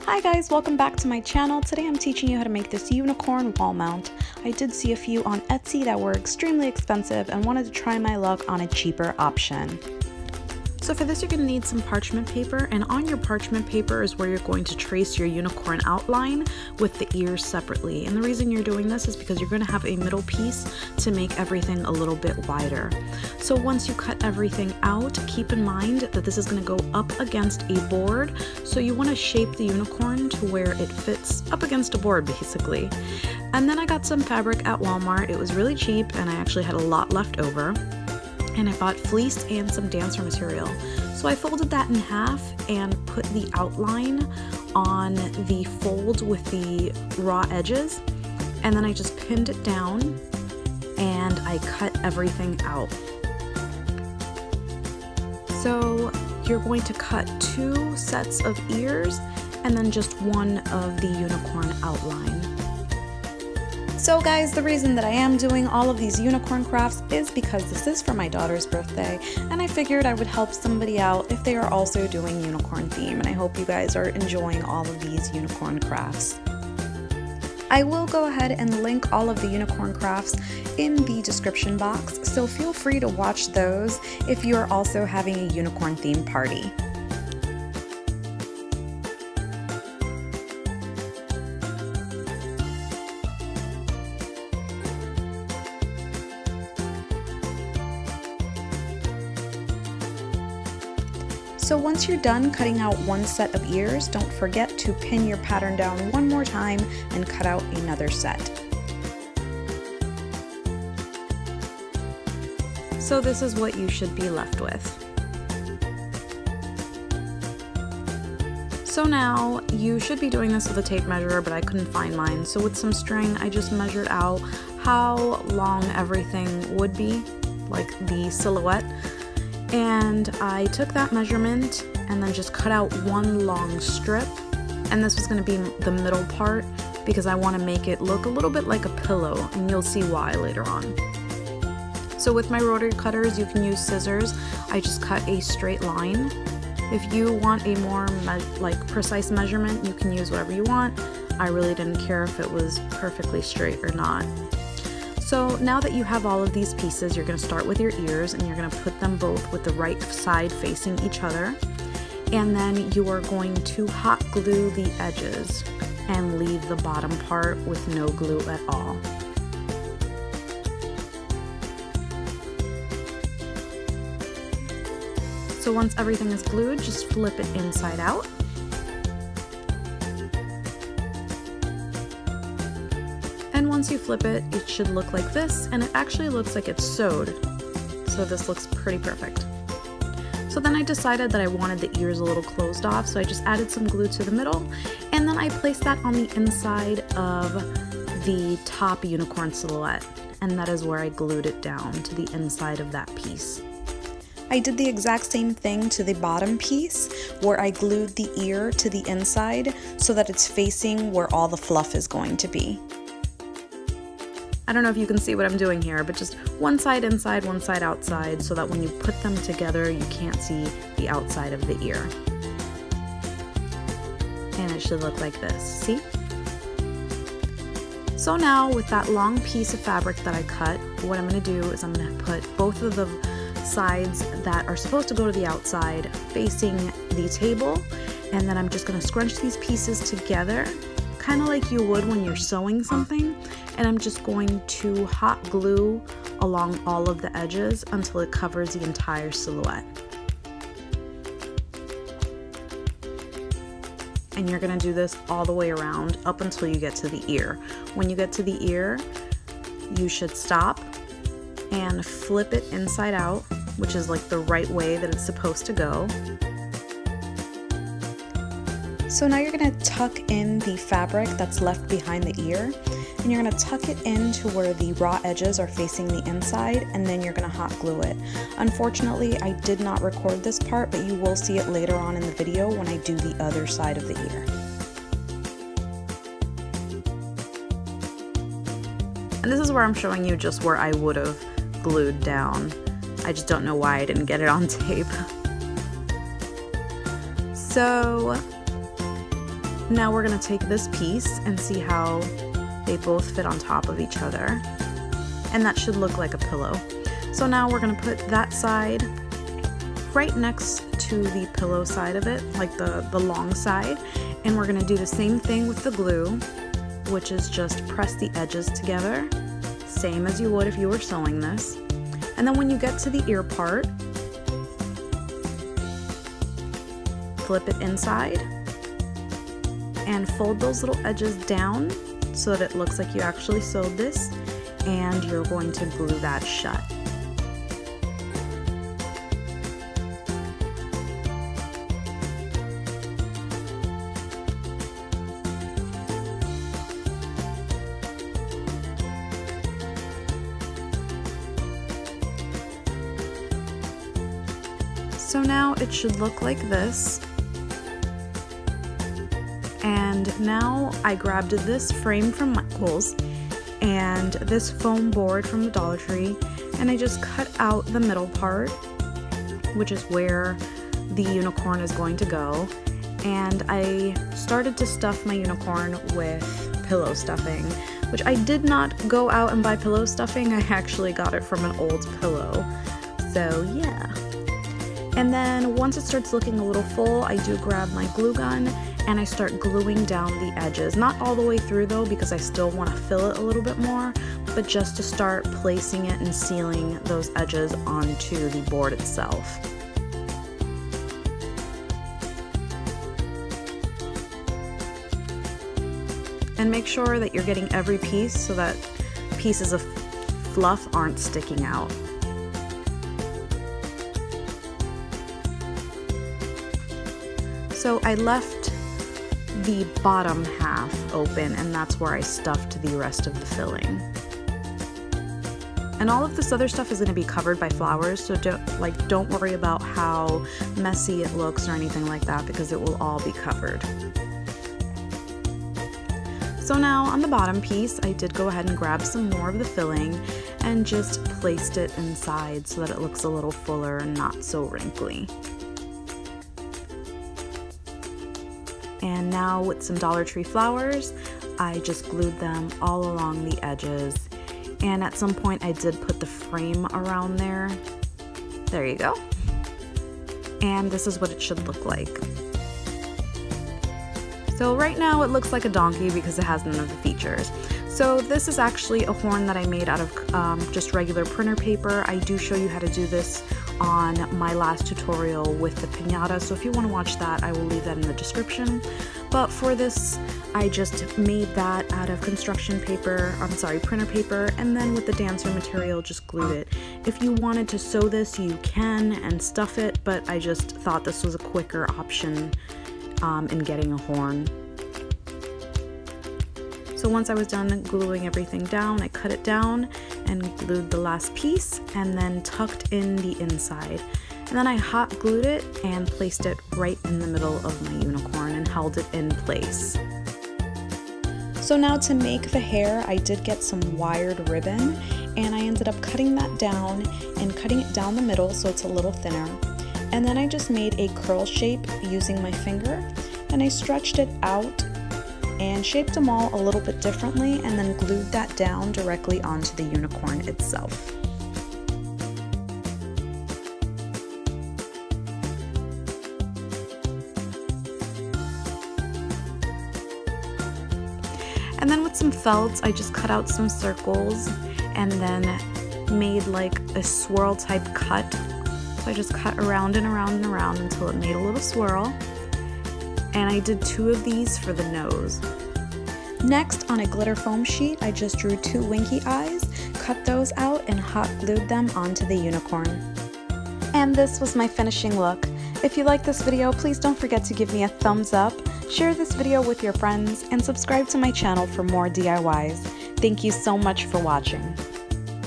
Hi guys, welcome back to my channel. Today I'm teaching you how to make this unicorn wall mount. I did see a few on Etsy that were extremely expensive and wanted to try my luck on a cheaper option. So for this you're going to need some parchment paper, and on your parchment paper is where you're going to trace your unicorn outline with the ears separately. And the reason you're doing this is because you're going to have a middle piece to make everything a little bit wider. So once you cut everything out, keep in mind that this is going to go up against a board. So you want to shape the unicorn to where it fits up against a board basically. And then I got some fabric at Walmart. It was really cheap and I actually had a lot left over. And I bought fleece and some dancer material. So I folded that in half and put the outline on the fold with the raw edges. And then I just pinned it down and I cut everything out. So you're going to cut 2 sets of ears and then just one of the unicorn outline. So guys, the reason that I am doing all of these unicorn crafts is because this is for my daughter's birthday, and I figured I would help somebody out if they are also doing unicorn theme, and I hope you guys are enjoying all of these unicorn crafts. I will go ahead and link all of the unicorn crafts in the description box, so feel free to watch those if you are also having a unicorn theme party. So once you're done cutting out one set of ears, don't forget to pin your pattern down one more time and cut out another set. So this is what you should be left with. So now you should be doing this with a tape measure, but I couldn't find mine. So with some string, I just measured out how long everything would be, like the silhouette. And I took that measurement and then just cut out one long strip, and this was going to be the middle part because I want to make it look a little bit like a pillow, and you'll see why later on. So with my rotary cutters, you can use scissors. I just cut a straight line. If you want a more precise measurement, you can use whatever you want. I really didn't care if it was perfectly straight or not. So now that you have all of these pieces, you're going to start with your ears and you're going to put them both with the right side facing each other. And then you are going to hot glue the edges and leave the bottom part with no glue at all. So once everything is glued, just flip it inside out. And once you flip it, it should look like this, and it actually looks like it's sewed. So this looks pretty perfect. So then I decided that I wanted the ears a little closed off, so I just added some glue to the middle, and then I placed that on the inside of the top unicorn silhouette, and that is where I glued it down to the inside of that piece. I did the exact same thing to the bottom piece, where I glued the ear to the inside so that it's facing where all the fluff is going to be. I don't know if you can see what I'm doing here, but just one side inside, one side outside, so that when you put them together, you can't see the outside of the ear. And it should look like this, see? So now with that long piece of fabric that I cut, what I'm gonna do is I'm gonna put both of the sides that are supposed to go to the outside facing the table, and then I'm just gonna scrunch these pieces together, kind of like you would when you're sewing something, and I'm just going to hot glue along all of the edges until it covers the entire silhouette. And you're gonna do this all the way around up until you get to the ear. When you get to the ear, you should stop and flip it inside out, which is like the right way that it's supposed to go. So now you're going to tuck in the fabric that's left behind the ear, and you're going to tuck it into where the raw edges are facing the inside, and then you're going to hot glue it. Unfortunately, I did not record this part, but you will see it later on in the video when I do the other side of the ear. And this is where I'm showing you just where I would have glued down. I just don't know why I didn't get it on tape. So Now we're gonna take this piece and see how they both fit on top of each other. And that should look like a pillow. So now we're gonna put that side right next to the pillow side of it, like the long side. And we're gonna do the same thing with the glue, which is just press the edges together, same as you would if you were sewing this. And then when you get to the ear part, flip it inside and fold those little edges down so that it looks like you actually sewed this, and you're going to glue that shut. So now it should look like this. And now I grabbed this frame from Michael's and this foam board from the Dollar Tree, and I just cut out the middle part, which is where the unicorn is going to go. And I started to stuff my unicorn with pillow stuffing, which I did not go out and buy pillow stuffing. I actually got it from an old pillow. So yeah. And then once it starts looking a little full, I do grab my glue gun and I start gluing down the edges. Not all the way through though, because I still want to fill it a little bit more, but just to start placing it and sealing those edges onto the board itself. And make sure that you're getting every piece so that pieces of fluff aren't sticking out. So I left the bottom half open, and that's where I stuffed the rest of the filling. And all of this other stuff is going to be covered by flowers, so don't worry about how messy it looks or anything like that, because it will all be covered. So now on the bottom piece, I did go ahead and grab some more of the filling and just placed it inside so that it looks a little fuller and not so wrinkly. And now with some Dollar Tree flowers, I just glued them all along the edges. And at some point I did put the frame around there. There you go. And this is what it should look like. So right now it looks like a donkey because it has none of the features. So this is actually a horn that I made out of just regular printer paper. I do show you how to do this on my last tutorial with the piñata, so if you want to watch that, I will leave that in the description. But for this, I just made that out of construction paper, printer paper, and then with the dancer material just glued it. If you wanted to sew this, you can and stuff it, but I just thought this was a quicker option in getting a horn. So once I was done gluing everything down, I cut it down and glued the last piece and then tucked in the inside. And then I hot glued it and placed it right in the middle of my unicorn and held it in place. So now to make the hair, I did get some wired ribbon, and I ended up cutting that down and cutting it down the middle so it's a little thinner. And then I just made a curl shape using my finger, and I stretched it out and shaped them all a little bit differently, and then glued that down directly onto the unicorn itself. And then with some felt, I just cut out some circles and then made like a swirl type cut. So I just cut around and around and around until it made a little swirl. And I did 2 of these for the nose. Next, on a glitter foam sheet, I just drew 2 winky eyes, cut those out, and hot glued them onto the unicorn. And this was my finishing look. If you like this video, please don't forget to give me a thumbs up, share this video with your friends, and subscribe to my channel for more DIYs. Thank you so much for watching.